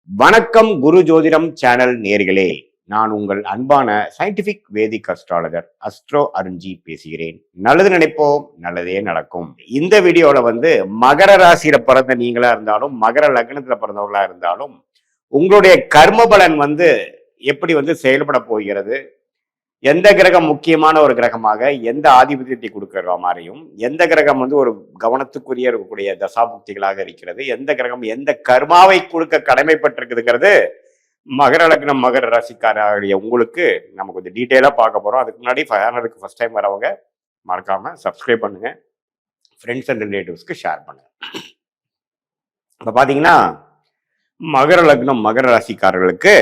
வணக்கம் குரு ஜோதிடம் சேனல் நேர்களே, நான் உங்கள் அன்பான சயின்டிபிக் வேதிக் அஸ்ட்ராலஜர் அஸ்ட்ரோ அருண்ஜி பேசுகிறேன். நல்லது நினைப்போம், நல்லதே நடக்கும். இந்த வீடியோல மகர ராசியில பிறந்த நீங்களா இருந்தாலும் மகர லக்னத்துல பிறந்தவங்களா இருந்தாலும் உங்களுடைய கர்ம பலன் எப்படி செயல்பட போகிறது, எந்த கிரகம் முக்கியமான ஒரு கிரகமாக எந்த ஆதிபத்தியத்தை கொடுக்கிற மாதிரியும், எந்த கிரகம் ஒரு கவனத்துக்குரிய இருக்கக்கூடிய தசாபுக்திகளாக இருக்கிறது, எந்த கிரகம் எந்த கர்மாவை கொடுக்க கடமைப்பட்டிருக்குதுங்கிறது மகர லக்னம் மகர ராசிக்காரர்களுடைய உங்களுக்கு நம்ம கொஞ்சம் டீட்டெயிலாக பார்க்க போறோம். அதுக்கு முன்னாடி சேனலுக்கு ஃபர்ஸ்ட் டைம் வரவங்க மறக்காம சப்ஸ்கிரைப் பண்ணுங்க, ஃப்ரெண்ட்ஸ் அண்ட் ரிலேட்டிவ்ஸ்க்கு ஷேர் பண்ணுங்க. இப்போ பார்த்தீங்கன்னா மகர லக்னம் மகர ராசிக்காரர்களுக்கு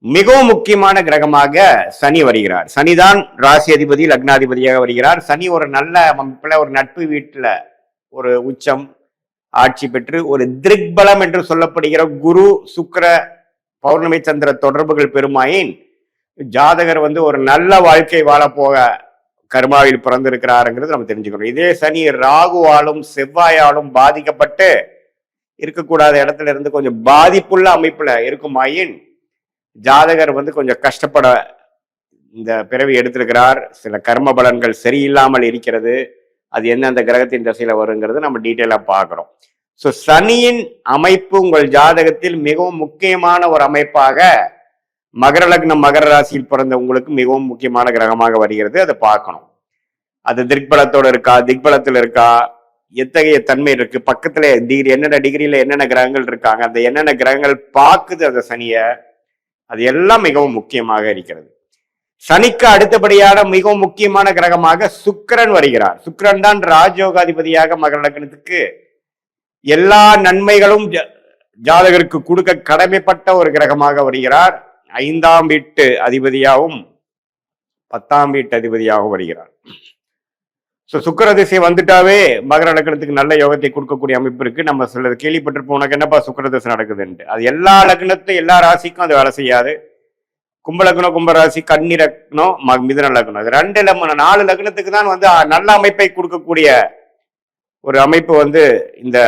மிகவும் முக்கியமான கிரகமாக சனி வருகிறார். சனிதான் ராசி அதிபதி, லக்னாதிபதியாக வருகிறார். சனி ஒரு நல்ல அமைப்புல ஒரு நட்பு வீட்டுல ஒரு உச்சம் ஆட்சி பெற்று ஒரு திரிக்பலம் என்று சொல்லப்படுகிற குரு சுக்கிர பௌர்ணமி சந்திர தொடர்புகள் பெருமாயின் ஜாதகர் ஒரு நல்ல வாழ்க்கை வாழ போக கர்மாவில் பிறந்திருக்கிறாருங்கிறது நம்ம தெரிஞ்சுக்கணும். இதே சனி ராகுவாலும் செவ்வாயாலும் பாதிக்கப்பட்டு இருக்கக்கூடாத இடத்துல இருந்து கொஞ்சம் பாதிப்புள்ள அமைப்புல இருக்குமாயின் ஜாதகர் கொஞ்சம் கஷ்டப்பட இந்த பிறவி எடுத்திருக்கிறார். சில கர்ம பலன்கள் சரியில்லாமல் இருக்கிறது. அது என்ன அந்த கிரகத்தின் திசையில வருங்கிறது நம்ம டீட்டெயிலா பார்க்கிறோம். ஸோ சனியின் அமைப்பு உங்கள் ஜாதகத்தில் மிகவும் முக்கியமான ஒரு அமைப்பாக மகர லக்னம் மகர ராசியில் பிறந்த உங்களுக்கு மிகவும் முக்கியமான கிரகமாக வருகிறது. அதை பார்க்கணும். அது திக்பலத்தோடு இருக்கா, திக்பலத்தில் இருக்கா, எத்தகைய தன்மை இருக்கு, பக்கத்துல டிகிரி என்னென்ன டிகிரியில என்னென்ன கிரகங்கள் இருக்காங்க, அந்த என்னென்ன கிரகங்கள் பார்க்குது அந்த சனியை, அது எல்லாம் மிகவும் முக்கியமாக இருக்கிறது. சனிக்கு அடுத்தபடியான மிகவும் முக்கியமான கிரகமாக சுக்கிரன் வருகிறார். சுக்கிரன் தான் ராஜயோகாதிபதியாக மகர லக்னத்துக்கு எல்லா நன்மைகளும் ஜாதகருக்கு கொடுக்க கடமைப்பட்ட ஒரு கிரகமாக வருகிறார். 5ஆம் வீட்டு அதிபதியாகவும் 10ஆம் வீட்டு அதிபதியாகவும் வருகிறார். சுக்கிர திசை வந்துட்டாவே மகர லக்னத்துக்கு நல்ல யோகத்தை கொடுக்கக்கூடிய அமைப்பு இருக்கு. நம்ம சிலது கேள்விப்பட்டிருப்போம், உனக்கு என்னப்பா சுக்கிர திசை நடக்குதுன்ட்டு. அது எல்லா லக்னத்தையும் எல்லா ராசிக்கும் அது வேலை செய்யாது. கும்ப லக்னம் கும்ப ராசி, கன்னி லக்னம் மிதுன லக்னம், அது 4 லக்னத்துக்கு தான் நல்ல அமைப்பை கொடுக்கக்கூடிய ஒரு அமைப்பு இந்த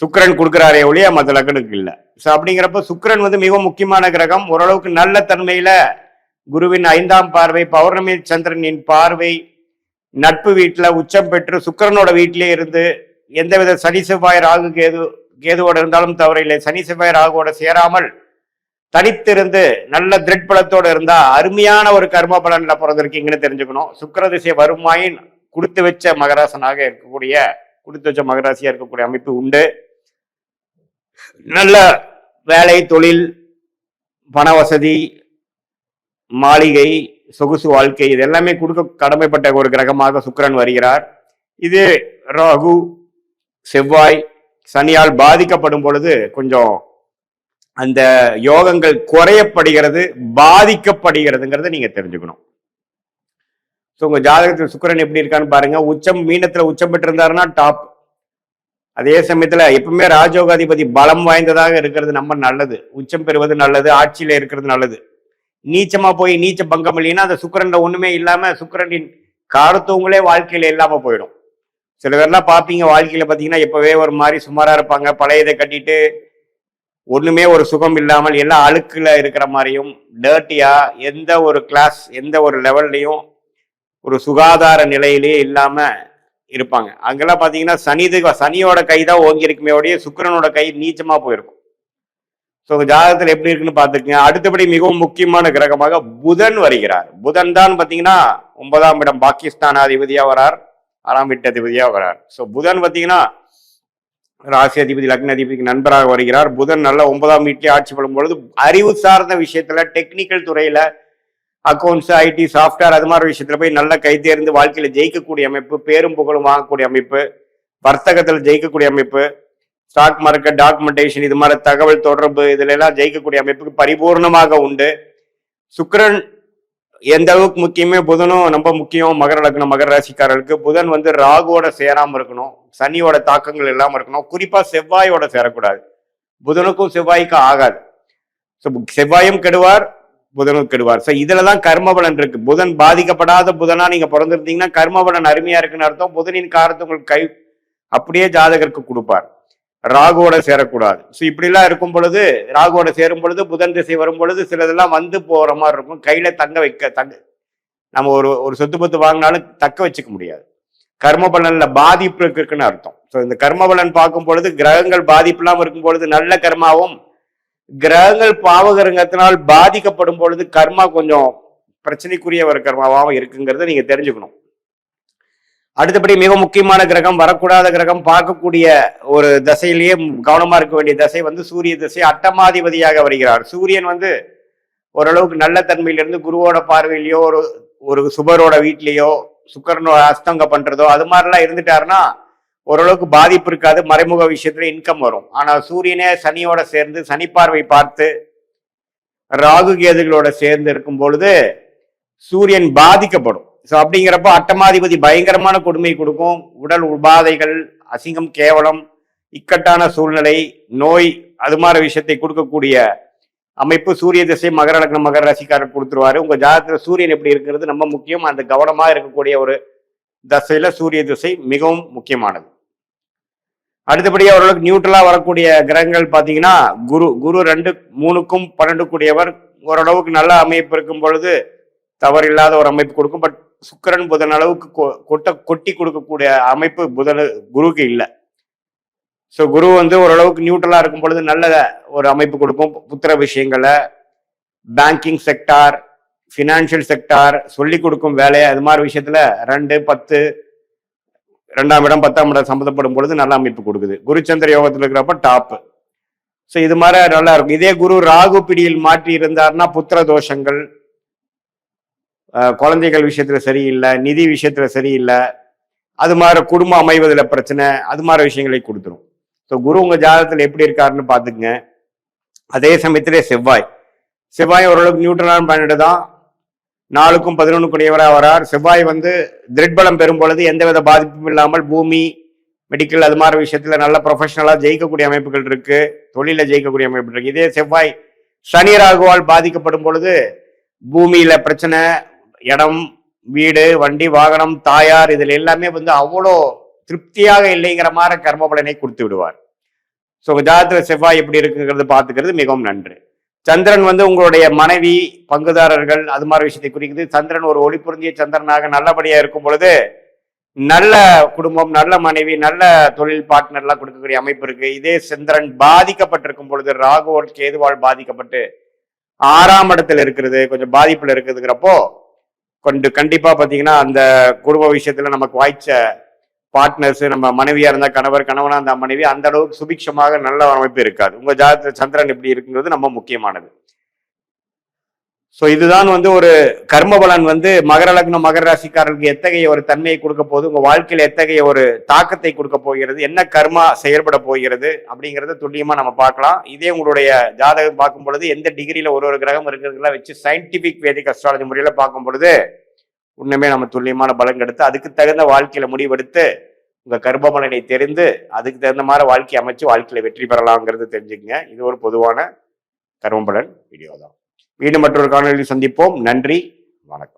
சுக்கிரன் கொடுக்கிறாரே ஒழிய மற்ற லக்னத்துக்கு இல்லை. ஸோ அப்படிங்கிறப்ப சுக்கிரன் மிகவும் முக்கியமான கிரகம். ஓரளவுக்கு நல்ல தன்மையில குருவின் 5ஆம் பார்வை, பௌர்ணமி சந்திரனின் பார்வை, நட்பு வீட்டுல உச்சம் பெற்று சுக்கிரனோட வீட்டிலே இருந்து எந்தவித சனி செவ்வாய் ராகு கேதுவோட இருந்தாலும் தவறில்லை. சனி செவ்வாய் ராகுவோட சேராமல் தனித்திருந்து நல்ல திரெட் பலத்தோடு இருந்தா அருமையான ஒரு கர்ம பலன்ல பிறந்திருக்கீங்கன்னு தெரிஞ்சுக்கணும். சுக்கிர திசை வருமாயின் கொடுத்து வச்ச மகராசனாக இருக்கக்கூடிய கொடுத்து வச்ச மகராசியா இருக்கக்கூடிய அமைப்பு உண்டு. நல்ல வேலை, தொழில், பண வசதி, மாளிகை, சொகுசு வாழ்க்கை, இது எல்லாமே கொடுக்க கடமைப்பட்ட ஒரு கிரகமாக சுக்கிரன் வருகிறார். இது ராகு செவ்வாய் சனியால் பாதிக்கப்படும் பொழுது கொஞ்சம் அந்த யோகங்கள் குறையப்படுகிறது, பாதிக்கப்படுகிறதுங்கிறத நீங்க தெரிஞ்சுக்கணும். ஸோ உங்க ஜாதகத்தில் சுக்கிரன் எப்படி இருக்கான்னு பாருங்க. உச்சம் மீனத்துல உச்சம் பெற்று இருந்தாருன்னா டாப். அதே சமயத்துல எப்பவுமே ராஜயோகாதிபதி பலம் வாய்ந்ததாக இருக்கிறது நம்ம நல்லது. உச்சம் பெறுவது நல்லது, ஆட்சியில இருக்கிறது நல்லது. நீச்சமா போய் நீச்ச பங்கம் இல்லைன்னா அந்த சுக்கிரன்ல ஒண்ணுமே இல்லாம சுக்கிரனின் காரத்துவங்களே வாழ்க்கையில இல்லாம போயிடும். சில பேர்லாம் பார்ப்பீங்க, வாழ்க்கையில பார்த்தீங்கன்னா எப்பவே ஒரு மாதிரி சுமாரா இருப்பாங்க, பழையதை கட்டிட்டு ஒண்ணுமே ஒரு சுகம் இல்லாமல் எல்லாம் அழுக்குல இருக்கிற மாதிரியும் டர்ட்டியா, எந்த ஒரு கிளாஸ் எந்த ஒரு லெவல்லையும் ஒரு சுகாதார நிலையிலேயே இல்லாம இருப்பாங்க. அங்கெல்லாம் பார்த்தீங்கன்னா சனியோட கை தான் ஓங்கி இருக்குமே உடைய சுக்கிரனோட கை நீச்சமா போயிருக்கும். ஸோ ஜாதகத்தில் எப்படி இருக்குன்னு பார்த்துக்கங்க. அடுத்தபடி மிகவும் முக்கியமான கிரகமாக புதன் வருகிறார். புதன் தான் பார்த்தீங்கன்னா 9ஆம் இடம் பாகிஸ்தான் அதிபதியா வரார், 6ஆம் வீட்டு அதிபதியா வரார். ஸோ புதன் பார்த்தீங்கன்னா ராசி அதிபதி லக்ன அதிபதிக்கு நண்பராக வருகிறார். புதன் நல்ல 9ஆம் வீட்டிலே ஆட்சி பெறும் பொழுது அறிவு சார்ந்த விஷயத்துல, டெக்னிக்கல் துறையில, அக்கௌண்ட்ஸ், ஐடி, சாஃப்ட்வேர், அது மாதிரி விஷயத்துல போய் நல்ல கை தேர்ந்து வாழ்க்கையில ஜெயிக்கக்கூடிய அமைப்பு, பேரும் புகழும் வாங்கக்கூடிய அமைப்பு, வர்த்தகத்தில் ஜெயிக்கக்கூடிய அமைப்பு, ஸ்டாக் மார்க்கெட், டாக்குமெண்டேஷன், இது மாதிரி தகவல் தொடர்பு, இதுல எல்லாம் ஜெயிக்கக்கூடிய அமைப்புக்கு பரிபூர்ணமாக உண்டு. சுக்கிரன் எந்த அளவுக்கு முக்கியமே, புதனும் ரொம்ப முக்கியம். மகர லக்னம் மகர ராசிக்காரர்களுக்கு புதன் ராகுவோட சேராம இருக்கணும், சனியோட தாக்கங்கள் இல்லாம இருக்கணும். குறிப்பா செவ்வாயோட சேரக்கூடாது. புதனுக்கும் செவ்வாய்க்கும் ஆகாது. செவ்வாயும் கெடுவார், புதனும் கெடுவார். ஸோ இதுலதான் கர்மபலன் இருக்கு. புதன் பாதிக்கப்படாத புதனா நீங்க பிறந்திருந்தீங்கன்னா கர்மபலன் அருமையா இருக்குன்னு அர்த்தம். புதனின் காரத்தை உங்களுக்கு அப்படியே ஜாதகருக்கு கொடுப்பார். ராகுவோட சேரக்கூடாது. ஸோ இப்படிலாம் இருக்கும் பொழுது, ராகுவோட சேரும் பொழுது, புதன் திசை வரும் பொழுது சிலதெல்லாம் வந்து போற மாதிரி இருக்கும். கையில தங்க நம்ம ஒரு ஒரு சொத்து பத்து வாங்கினாலும் தக்க வச்சுக்க முடியாது. கர்ம பலன்ல பாதிப்பு இருக்குன்னு அர்த்தம். ஸோ இந்த கர்ம பலன் பார்க்கும் பொழுது கிரகங்கள் பாதிப்பு இல்லாமல் இருக்கும் பொழுது நல்ல கர்மாவும், கிரகங்கள் பாவகிரகத்தினால் பாதிக்கப்படும் பொழுது கர்மா கொஞ்சம் பிரச்சனைக்குரிய ஒரு கர்மாவாகவும் இருக்குங்கிறத நீங்க தெரிஞ்சுக்கணும். அடுத்தபடி மிக முக்கியமான கிரகம், வரக்கூடாத கிரகம், பார்க்கக்கூடிய ஒரு தசையிலேயே கவனமா இருக்க வேண்டிய தசை வந்து சூரிய தசை. அட்டமாதிபதியாக வருகிறார். சூரியன் வந்து ஓரளவுக்கு நல்ல தன்மையிலிருந்து குருவோட பார்வையிலையோ ஒரு சுபரோட வீட்லயோ சுக்கரனோட அஸ்தங்க பண்றதோ அது மாதிரிலாம் இருந்துட்டாருன்னா ஓரளவுக்கு பாதிப்பு இருக்காது. மறைமுக விஷயத்துல இன்கம் வரும். ஆனா சூரியனே சனியோட சேர்ந்து சனி பார்வை பார்த்து ராகு கேதுகளோட சேர்ந்து இருக்கும் பொழுது சூரியன் பாதிக்கப்படும். ஸோ அப்படிங்கிறப்போ அட்டமாதிபதி பயங்கரமான கொடுமை கொடுக்கும். உடல் உபாதைகள், அசிங்கம், கேவலம், இக்கட்டான சூழ்நிலை, நோய், அது மாதிரி விஷயத்தை கொடுக்கக்கூடிய அமைப்பு சூரிய திசை மகர லக்னம் மகர ராசிக்காரர் கொடுத்துருவாரு. உங்க ஜாதகத்துல சூரியன் எப்படி இருக்கிறது ரொம்ப முக்கியம். அந்த கவனமா இருக்கக்கூடிய ஒரு தசையில சூரிய திசை மிகவும் முக்கியமானது. அடுத்தபடியா ஓரளவுக்கு நியூட்ரலா வரக்கூடிய கிரகங்கள் பாத்தீங்கன்னா குரு 2, 3க்கும் 12 கூடியவர். ஓரளவுக்கு நல்ல அமைப்பு இருக்கும் பொழுது தவறில்லாத ஒரு அமைப்பு கொடுக்கும். பட் சுக்கிரன் புதன் அளவுக்கு கொட்டி கொடுக்கக்கூடிய அமைப்பு குருவுக்கு இல்லை. ஸோ குரு வந்து ஓரளவுக்கு நியூட்ரலா இருக்கும் பொழுது நல்ல ஒரு அமைப்பு கொடுக்கும். புத்திர விஷயங்களை, பேங்கிங் செக்டார், ஃபினான்ஷியல் செக்டார், சொல்லி கொடுக்கும் வேலை, அது மாதிரி விஷயத்துல 2, 10, 2ஆம் இடம் 10ஆம் இடம் சம்மந்தப்படும் பொழுது நல்ல அமைப்பு கொடுக்குது. குருச்சந்திர யோகத்தில் இருக்கிறப்ப டாப்பு. ஸோ இது மாதிரி நல்லா இருக்கும். இதே குரு ராகு பிடியில் மாற்றி இருந்தார்னா புத்திர தோஷங்கள், குழந்தைகள் விஷயத்துல சரியில்லை, நிதி விஷயத்துல சரியில்லை, அது மாதிரி குடும்பம் அமைவதில் பிரச்சனை, அது மாதிரி விஷயங்களை கொடுத்துரும். ஸோ குரு உங்க ஜாதகத்தில் எப்படி இருக்காருன்னு பார்த்துக்குங்க. அதே சமயத்திலே செவ்வாய் ஓரளவுக்கு நியூட்ரலான பிளானட் தான். 4க்கும் 11 கூடியவராக வரார். செவ்வாய் வந்து திருட்பலம் பெறும் பொழுது எந்தவித பாதிப்பும் இல்லாமல் பூமி, மெடிக்கல், அது மாதிரி விஷயத்துல நல்ல ப்ரொஃபஷனலா ஜெயிக்கக்கூடிய அமைப்புகள் இருக்கு. தொழில ஜெயிக்கக்கூடிய அமைப்பு இருக்கு. இதே செவ்வாய் சனி ராகுவால் பாதிக்கப்படும் பொழுது பூமியில பிரச்சனை, இடம், வீடு, வண்டி, வாகனம், தாயார், இதுல எல்லாமே வந்து அவ்வளோ திருப்தியாக இல்லைங்கிற மாதிரி கர்ம பலனை கொடுத்து விடுவார். ஸோ ஜாதகத்துல செவ்வாய் எப்படி இருக்குங்கிறது பார்த்துக்கிறது மிகவும் நன்று. சந்திரன் வந்து உங்களுடைய மனைவி, பங்குதாரர்கள், அது மாதிரி விஷயத்தை குறிக்குது. சந்திரன் ஒரு ஒளி பொருந்திய சந்திரனாக நல்லபடியா இருக்கும் பொழுது நல்ல குடும்பம், நல்ல மனைவி, நல்ல தொழில் பார்ட்னர்லாம் கொடுக்கக்கூடிய அமைப்பு இருக்கு. இதே சந்திரன் பாதிக்கப்பட்டிருக்கும் பொழுது ராகுவோல் கேதுவால் பாதிக்கப்பட்டு 6ஆம் இடத்துல இருக்கிறது, கொஞ்சம் பாதிப்புல இருக்குதுங்கிறப்போ கண்டிப்பா பாத்தீங்கன்னா அந்த குடும்ப விஷயத்துல நமக்கு வாய்ச்ச பார்ட்னர்ஸ், நம்ம மனைவியா இருந்தா கணவர், கணவனா இருந்தா மனைவி, அந்த அளவுக்கு சுபிக்ஷமாக நல்ல அமைப்பு இருக்காது. உங்க ஜாதகத்துல சந்திரன் எப்படி இருக்குங்கிறது ரொம்ப முக்கியமானது. ஸோ இதுதான் வந்து ஒரு கர்ம பலன் வந்து மகர லக்னம் மகர ராசிக்காரர்களுக்கு எத்தகைய ஒரு தன்மையை கொடுக்க போகுது, உங்க வாழ்க்கையில எத்தகைய ஒரு தாக்கத்தை கொடுக்க போகிறது, என்ன கர்மா செயல்பட போகிறது அப்படிங்கிறத துல்லியமா நம்ம பார்க்கலாம். இதே உங்களுடைய ஜாதகம் பார்க்கும் பொழுது எந்த டிகிரியில ஒரு கிரகம் இருக்கிறதுலாம் வச்சு சயின்டிபிக் வேதிக் அஸ்ட்ராலஜி முறையில பார்க்கும் பொழுது உண்மையுமே நம்ம துல்லியமான பலன் எடுத்து அதுக்கு தகுந்த வாழ்க்கையில முடிவெடுத்து உங்க கர்ம பலனை தெரிந்து அதுக்கு தகுந்த மாதிரி வாழ்க்கை அமைச்சு வாழ்க்கையில வெற்றி பெறலாம்ங்கிறது தெரிஞ்சுக்கங்க. இது ஒரு பொதுவான கர்ம பலன் வீடியோ தான். மீண்டும் மற்றொரு காணொலியில் சந்திப்போம். நன்றி, வணக்கம்.